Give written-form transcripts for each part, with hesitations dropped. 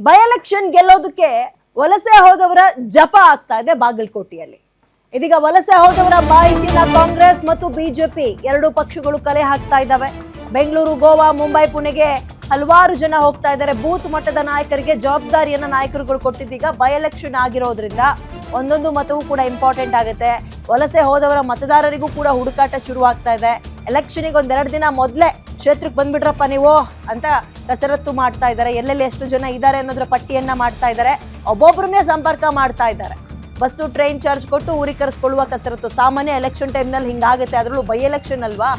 By election ಗೆಲ್ಲೋದಕ್ಕೆ ವಲಸೆ ಹೋದವರ ಜಪ ಆಗ್ತಾ ಇದೆ ಬಾಗಲಕೋಟೆಯಲ್ಲಿ. ಇದೀಗ ವಲಸೆ ಹೋದವರ ಮಾಹಿತಿನ ಕಾಂಗ್ರೆಸ್ ಮತ್ತು ಬಿಜೆಪಿ ಎರಡು ಪಕ್ಷಗಳು ಕಲೆ ಹಾಕ್ತಾ ಇದ್ದಾವೆ. ಬೆಂಗಳೂರು, ಗೋವಾ, ಮುಂಬೈ, ಪುಣೆಗೆ ಹಲವಾರು ಜನ ಹೋಗ್ತಾ ಇದ್ದಾರೆ. ಬೂತ್ ಮಟ್ಟದ ನಾಯಕರಿಗೆ ಜವಾಬ್ದಾರಿಯನ್ನ ನಾಯಕರುಗಳು ಕೊಟ್ಟಿದ್ದೀಗ ಬೈ ಎಲೆಕ್ಷನ್ ಆಗಿರೋದ್ರಿಂದ ಒಂದೊಂದು ಮತವೂ ಕೂಡ ಇಂಪಾರ್ಟೆಂಟ್ ಆಗುತ್ತೆ. ವಲಸೆ ಹೋದವರ ಮತದಾರರಿಗೂ ಕೂಡ ಹುಡುಕಾಟ ಶುರು ಆಗ್ತಾ ಇದೆ. ಎಲೆಕ್ಷನ್ಗೆ ಒಂದೆರಡು ದಿನ ಮೊದಲೇ ಕ್ಷೇತ್ರಕ್ಕೆ ಬಂದ್ಬಿಟ್ರಪ್ಪ ನೀವು ಅಂತ ಕಸರತ್ತು ಮಾಡ್ತಾ ಇದ್ದಾರೆ. ಎಲ್ಲೆಲ್ಲಿ ಎಷ್ಟು ಜನ ಇದ್ದಾರೆ ಅನ್ನೋದ್ರ ಪಟ್ಟಿಯನ್ನ ಮಾಡ್ತಾ ಇದ್ದಾರೆ. ಒಬ್ಬೊಬ್ಬರನ್ನೇ ಸಂಪರ್ಕ ಮಾಡ್ತಾ ಇದ್ದಾರೆ. ಬಸ್ಸು, ಟ್ರೈನ್ ಚಾರ್ಜ್ ಕೊಟ್ಟು ಊರಿಗೆ ಕರೆಸ್ಕೊಳ್ಳುವ ಕಸರತ್ತು ಸಾಮಾನ್ಯ ಎಲೆಕ್ಷನ್ ಟೈಮ್ನಲ್ಲಿ ಹಿಂಗಾಗುತ್ತೆ. ಅದರಲ್ಲೂ ಬೈ ಎಲೆಕ್ಷನ್ ಅಲ್ವಾ.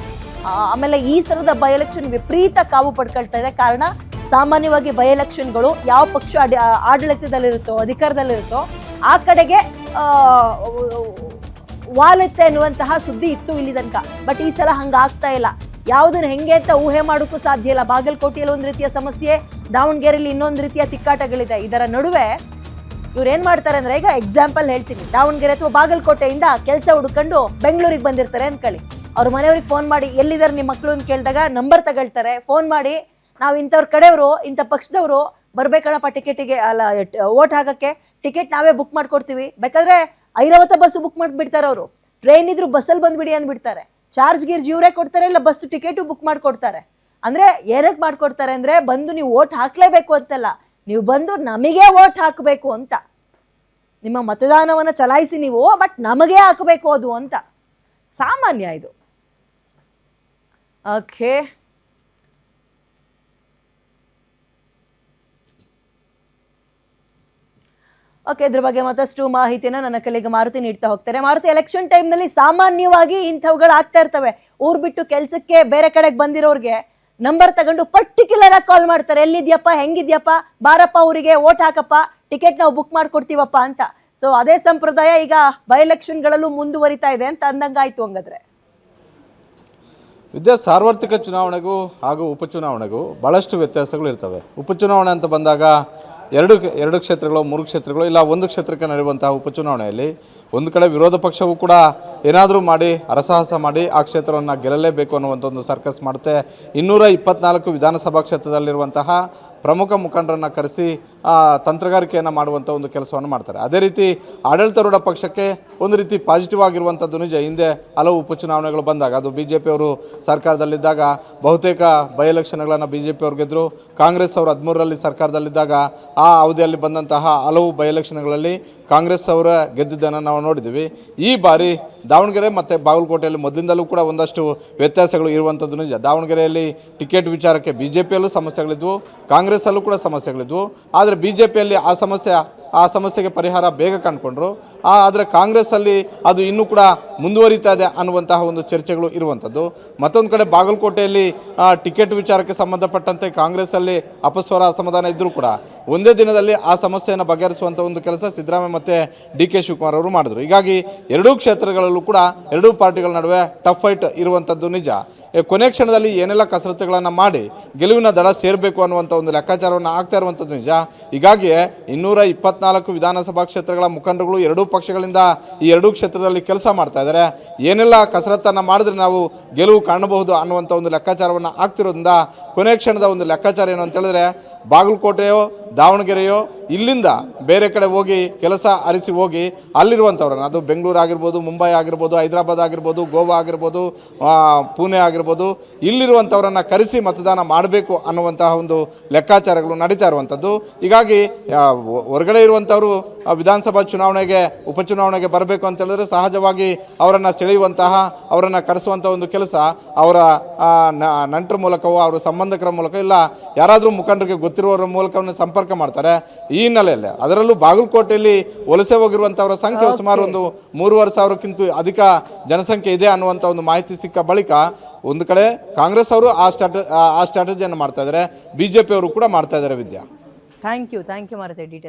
ಆಮೇಲೆ ಈ ಸಲದ ಬೈ ಎಲೆಕ್ಷನ್ ವಿಪರೀತ ಕಾವು ಪಡ್ಕೊಳ್ತಾ ಇದೆ. ಕಾರಣ ಸಾಮಾನ್ಯವಾಗಿ ಬೈ ಎಲೆಕ್ಷನ್ಗಳು ಯಾವ ಪಕ್ಷ ಆಡಳಿತದಲ್ಲಿರುತ್ತೋ, ಅಧಿಕಾರದಲ್ಲಿರುತ್ತೋ ಆ ಕಡೆಗೆ ವಾಲುತ್ತೆ ಅನ್ನುವಂತಹ ಸುದ್ದಿ ಇತ್ತು ಇಲ್ಲಿ ತನಕ. ಬಟ್ ಈ ಸಲ ಹಂಗಾಗ್ತಾ ಇಲ್ಲ. ಯಾವುದನ್ನ ಹೆಂಗೆ ಅಂತ ಊಹೆ ಮಾಡೋಕ್ಕೂ ಸಾಧ್ಯ ಇಲ್ಲ. ಬಾಗಲಕೋಟೆಯಲ್ಲಿ ಒಂದು ರೀತಿಯ ಸಮಸ್ಯೆ, ದಾವಣಗೆರೆಯಲ್ಲಿ ಇನ್ನೊಂದು ರೀತಿಯ ತಿಕ್ಕಾಟಗಳಿದೆ. ಇದರ ನಡುವೆ ಇವ್ರು ಏನ್ ಮಾಡ್ತಾರೆ ಅಂದ್ರೆ, ಈಗ ಎಕ್ಸಾಂಪಲ್ ಹೇಳ್ತೀನಿ, ದಾವಣಗೆರೆ ಅಥವಾ ಬಾಗಲಕೋಟೆಯಿಂದ ಕೆಲಸ ಹುಡ್ಕೊಂಡು ಬೆಂಗಳೂರಿಗೆ ಬಂದಿರ್ತಾರೆ ಅಂದ್ಕೊಳ್ಳಿ. ಅವ್ರ ಮನೆಯವ್ರಿಗೆ ಫೋನ್ ಮಾಡಿ ಎಲ್ಲಿದ್ದಾರೆ ನಿಮ್ಮ ಮಕ್ಕಳು ಅಂತ ಕೇಳಿದಾಗ ನಂಬರ್ ತಗೊಳ್ತಾರೆ. ಫೋನ್ ಮಾಡಿ ನಾವು ಇಂಥವ್ರ ಕಡೆಯವರು, ಇಂಥ ಪಕ್ಷದವರು ಬರ್ಬೇಕಣಪ್ಪ ಟಿಕೆಟಿಗೆ, ಅಲ್ಲ ಓಟ್ ಹಾಕಕ್ಕೆ ಟಿಕೆಟ್ ನಾವೇ ಬುಕ್ ಮಾಡ್ಕೊಡ್ತೀವಿ, ಬೇಕಾದ್ರೆ ಐರಾವತ ಬಸ್ ಬುಕ್ ಮಾಡಿಬಿಡ್ತಾರೆ. ಅವರು ಟ್ರೈನ್ ಇದ್ರು ಬಸ್ಸಲ್ಲಿ ಬಂದ್ಬಿಡಿ ಅಂದ್ಬಿಡ್ತಾರೆ. ಚಾರ್ಜ್ ಗೀರ್ಜ್ ಇವರೇ ಕೊಡ್ತಾರೆ, ಇಲ್ಲ ಬಸ್ ಟಿಕೆಟು ಬುಕ್ ಮಾಡ್ಕೊಡ್ತಾರೆ. ಅಂದ್ರೆ ಏನಕ್ಕೆ ಮಾಡ್ಕೊಡ್ತಾರೆ ಅಂದ್ರೆ, ಬಂದು ನೀವು ಓಟ್ ಹಾಕ್ಲೇಬೇಕು ಅಂತಲ್ಲ, ನೀವು ಬಂದು ನಮಗೆ ಓಟ್ ಹಾಕಬೇಕು ಅಂತ. ನಿಮ್ಮ ಮತದಾನವನ್ನ ಚಲಾಯಿಸಿ ನೀವು, ಬಟ್ ನಮಗೆ ಹಾಕಬೇಕು ಅದು ಅಂತ. ಸಾಮಾನ್ಯ ಇದು. ಓಕೆ, ಇದ್ರ ಬಗ್ಗೆ ಮತ್ತಷ್ಟು ಮಾಹಿತಿನ ನನ್ನ ಕಲೆಗೆ ಮಾರುತಿ ನೀಡ್ತಾ ಹೋಗ್ತಾರೆ. ಮಾರುತಿ, ಎಲೆಕ್ಷನ್ ಟೈಮ್ನಲ್ಲಿ ಸಾಮಾನ್ಯವಾಗಿ ಇಂಥವುಗಳು ಆಗ್ತಾ ಇರ್ತವೆ. ಊರ್ ಬಿಟ್ಟು ಕೆಲ್ಸಕ್ಕೆ ಬೇರೆ ಕಡೆಗೆ ಬಂದಿರೋರ್ಗೆ ನಂಬರ್ ತಗೊಂಡು ಪರ್ಟಿಕ್ಯುಲರ್ ಆಗಿ ಕಾಲ್ ಮಾಡ್ತಾರೆ. ಎಲ್ಲಿದ್ಯಪ್ಪ, ಹೆಂಗಿದ್ಯಪ್ಪ, ಬಾರಪ್ಪ ಊರಿಗೆ ಓಟ್ ಹಾಕಪ್ಪ, ಟಿಕೆಟ್ ನಾವು ಬುಕ್ ಮಾಡ್ಕೊಡ್ತೀವಪ್ಪ ಅಂತ. ಸೊ ಅದೇ ಸಂಪ್ರದಾಯ ಈಗ ಬೈ ಎಲೆಕ್ಷನ್ಗಳಲ್ಲೂ ಮುಂದುವರಿತಾ ಇದೆ ಅಂತ ಅಂದಂಗಾಯ್ತು. ಹಂಗಾದ್ರೆ ಸಾರ್ವತ್ರಿಕ ಚುನಾವಣೆಗೂ ಹಾಗೂ ಉಪಚುನಾವಣೆಗೂ ಭಾಳಷ್ಟು ವ್ಯತ್ಯಾಸಗಳು ಇರ್ತವೆ. ಉಪಚುನಾವಣೆ ಅಂತ ಬಂದಾಗ ಎರಡು ಕ್ಷೇತ್ರಗಳು, 3 ಕ್ಷೇತ್ರಗಳು, ಇಲ್ಲ ಒಂದು ಕ್ಷೇತ್ರಕ್ಕೆ ನಡೆಯುವಂತಹ ಉಪಚುನಾವಣೆಯಲ್ಲಿ ಒಂದು ಕಡೆ ವಿರೋಧ ಪಕ್ಷವೂ ಕೂಡ ಏನಾದರೂ ಮಾಡಿ ಹರಸಾಹಸ ಮಾಡಿ ಆ ಕ್ಷೇತ್ರವನ್ನು ಗೆಲ್ಲಲೇಬೇಕು ಅನ್ನುವಂಥ ಒಂದು ಸರ್ಕಸ್ ಮಾಡುತ್ತೆ. 224 ವಿಧಾನಸಭಾ ಕ್ಷೇತ್ರದಲ್ಲಿರುವಂತಹ ಪ್ರಮುಖ ಮುಖಂಡರನ್ನು ಕರೆಸಿ ತಂತ್ರಗಾರಿಕೆಯನ್ನು ಮಾಡುವಂಥ ಒಂದು ಕೆಲಸವನ್ನು ಮಾಡ್ತಾರೆ. ಅದೇ ರೀತಿ ಆಡಳಿತಾರೂಢ ಪಕ್ಷಕ್ಕೆ ಒಂದು ರೀತಿ ಪಾಸಿಟಿವ್ ಆಗಿರುವಂಥದ್ದು ನಿಜ. ಹಿಂದೆ ಹಲವು ಉಪಚುನಾವಣೆಗಳು ಬಂದಾಗ, ಅದು BJP ಅವರು ಸರ್ಕಾರದಲ್ಲಿದ್ದಾಗ ಬಹುತೇಕ ಬೈ ಎಲೆಕ್ಷನ್ಗಳನ್ನು BJP ಅವರು ಗೆದ್ದರು. ಕಾಂಗ್ರೆಸ್ ಅವರು 13ರಲ್ಲಿ ಸರ್ಕಾರದಲ್ಲಿದ್ದಾಗ ಆ ಅವಧಿಯಲ್ಲಿ ಬಂದಂತಹ ಹಲವು ಬೈ ಎಲೆಕ್ಷನ್ಗಳಲ್ಲಿ ಕಾಂಗ್ರೆಸ್ ಅವರ ಗೆದ್ದಿದ್ದನ್ನು ನಾವು ನೋಡಿದ್ದೀವಿ. ಈ ಬಾರಿ ದಾವಣಗೆರೆ ಮತ್ತು ಬಾಗಲಕೋಟೆಯಲ್ಲಿ ಮೊದಲಿಂದಲೂ ಕೂಡ ಒಂದಷ್ಟು ವ್ಯತ್ಯಾಸಗಳು ಇರುವಂಥದ್ದು ನಿಜ. ದಾವಣಗೆರೆಯಲ್ಲಿ ಟಿಕೆಟ್ ವಿಚಾರಕ್ಕೆ BJPಯಲ್ಲೂ ಸಮಸ್ಯೆಗಳಿದ್ವು, ಕಾಂಗ್ರೆಸ್ಸಲ್ಲೂ ಕೂಡ ಸಮಸ್ಯೆಗಳಿದ್ವು. ಆದರೆ BJPಯಲ್ಲಿ ಆ ಸಮಸ್ಯೆಗೆ ಪರಿಹಾರ ಬೇಗ ಕಂಡುಕೊಂಡ್ರು. ಆದರೆ ಕಾಂಗ್ರೆಸ್ಸಲ್ಲಿ ಅದು ಇನ್ನೂ ಕೂಡ ಮುಂದುವರಿತಾ ಇದೆ ಅನ್ನುವಂತಹ ಒಂದು ಚರ್ಚೆಗಳು ಇರುವಂಥದ್ದು. ಮತ್ತೊಂದು ಕಡೆ ಬಾಗಲಕೋಟೆಯಲ್ಲಿ ಟಿಕೆಟ್ ವಿಚಾರಕ್ಕೆ ಸಂಬಂಧಪಟ್ಟಂತೆ ಕಾಂಗ್ರೆಸ್ಸಲ್ಲಿ ಅಪಸ್ವರ, ಅಸಮಾಧಾನ ಇದ್ದರೂ ಕೂಡ ಒಂದೇ ದಿನದಲ್ಲಿ ಆ ಸಮಸ್ಯೆಯನ್ನು ಬಗೆಹರಿಸುವಂಥ ಒಂದು ಕೆಲಸ ಸಿದ್ದರಾಮಯ್ಯ ಮತ್ತು DK ಶಿವಕುಮಾರ್ ಅವರು ಮಾಡಿದ್ರು. ಹೀಗಾಗಿ ಎರಡೂ ಕ್ಷೇತ್ರಗಳಲ್ಲೂ ಕೂಡ ಎರಡೂ ಪಾರ್ಟಿಗಳ ನಡುವೆ ಟಫ್ ಫೈಟ್ ಇರುವಂಥದ್ದು ನಿಜ. ಕೊನೆ ಕ್ಷಣದಲ್ಲಿ ಏನೆಲ್ಲ ಕಸರತ್ತುಗಳನ್ನು ಮಾಡಿ ಗೆಲುವಿನ ದಡ ಸೇರಬೇಕು ಅನ್ನುವಂಥ ಒಂದು ಲೆಕ್ಕಾಚಾರವನ್ನು ಆಗ್ತಾ ಇರುವಂಥದ್ದು ನಿಜ. ಹೀಗಾಗಿ 224 ವಿಧಾನಸಭಾ ಕ್ಷೇತ್ರಗಳ ಮುಖಂಡರುಗಳು ಎರಡೂ ಪಕ್ಷಗಳಿಂದ ಈ ಎರಡೂ ಕ್ಷೇತ್ರದಲ್ಲಿ ಕೆಲಸ ಮಾಡ್ತಾ ಇದ್ದಾರೆ. ಏನೆಲ್ಲ ಕಸರತ್ತನ್ನು ಮಾಡಿದ್ರೆ ನಾವು ಗೆಲುವು ಕಾಣಬಹುದು ಅನ್ನುವಂಥ ಒಂದು ಲೆಕ್ಕಾಚಾರವನ್ನು ಆಗ್ತಿರೋದ್ರಿಂದ ಕೊನೆ ಕ್ಷಣದ ಒಂದು ಲೆಕ್ಕಾಚಾರ ಏನು ಅಂತ ಹೇಳಿದ್ರೆ, ಬಾಗಲಕೋಟೆಯೋ ದಾವಣಗೆರೆಯೋ ಇಲ್ಲಿಂದ ಬೇರೆ ಕಡೆ ಹೋಗಿ ಕೆಲಸ ಅರಿಸಿ ಹೋಗಿ ಅಲ್ಲಿರುವಂಥವ್ರನ್ನ, ಅದು ಬೆಂಗಳೂರು ಆಗಿರ್ಬೋದು, ಮುಂಬೈ ಆಗಿರ್ಬೋದು, ಹೈದರಾಬಾದ್ ಆಗಿರ್ಬೋದು, ಗೋವಾ ಆಗಿರ್ಬೋದು, ಪುಣೆ ಆಗಿರ್ಬೋದು, ಇಲ್ಲಿರುವಂಥವ್ರನ್ನು ಕರೆಸಿ ಮತದಾನ ಮಾಡಬೇಕು ಅನ್ನುವಂತಹ ಒಂದು ಲೆಕ್ಕಾಚಾರಗಳು ನಡೀತಾ ಇರುವಂಥದ್ದು. ಹೀಗಾಗಿ ಹೊರಗಡೆ ಇರುವಂಥವರು ವಿಧಾನಸಭಾ ಚುನಾವಣೆಗೆ, ಉಪಚುನಾವಣೆಗೆ ಬರಬೇಕು ಅಂತ ಹೇಳಿದ್ರೆ ಸಹಜವಾಗಿ ಅವರನ್ನು ಸೆಳೆಯುವಂತಹ, ಅವರನ್ನು ಕರೆಸುವಂಥ ಒಂದು ಕೆಲಸ ಅವರ ನಂಟರ ಮೂಲಕವೋ, ಅವರ ಸಂಬಂಧಿಕರ ಮೂಲಕ, ಇಲ್ಲ ಯಾರಾದರೂ ಮುಖಂಡರಿಗೆ ಗೊತ್ತಿರುವವರ ಮೂಲಕವನ್ನು ಸಂಪರ್ಕ ಮಾಡ್ತಾರೆ. ಈ ಹಿನ್ನೆಲೆಯಲ್ಲಿ ಅದರಲ್ಲೂ ಬಾಗಲಕೋಟೆಯಲ್ಲಿ ವಲಸೆ ಹೋಗಿರುವಂಥವರ ಸಂಖ್ಯೆ ಸುಮಾರು ಒಂದು 3,500ಕ್ಕಿಂತ ಅಧಿಕ ಜನಸಂಖ್ಯೆ ಇದೆ ಅನ್ನುವಂಥ ಒಂದು ಮಾಹಿತಿ ಸಿಕ್ಕ ಬಳಿಕ ಒಂದು ಕಡೆ ಕಾಂಗ್ರೆಸ್ ಅವರು ಆ ಸ್ಟ್ರಾಟಜಿಯನ್ನು ಮಾಡ್ತಾ ಇದ್ದಾರೆ, BJP ಅವರು ಕೂಡ ಮಾಡ್ತಾ ಇದ್ದಾರೆ. ವಿದ್ಯಾ, ಥ್ಯಾಂಕ್ ಯು ಮಾರುತಿ.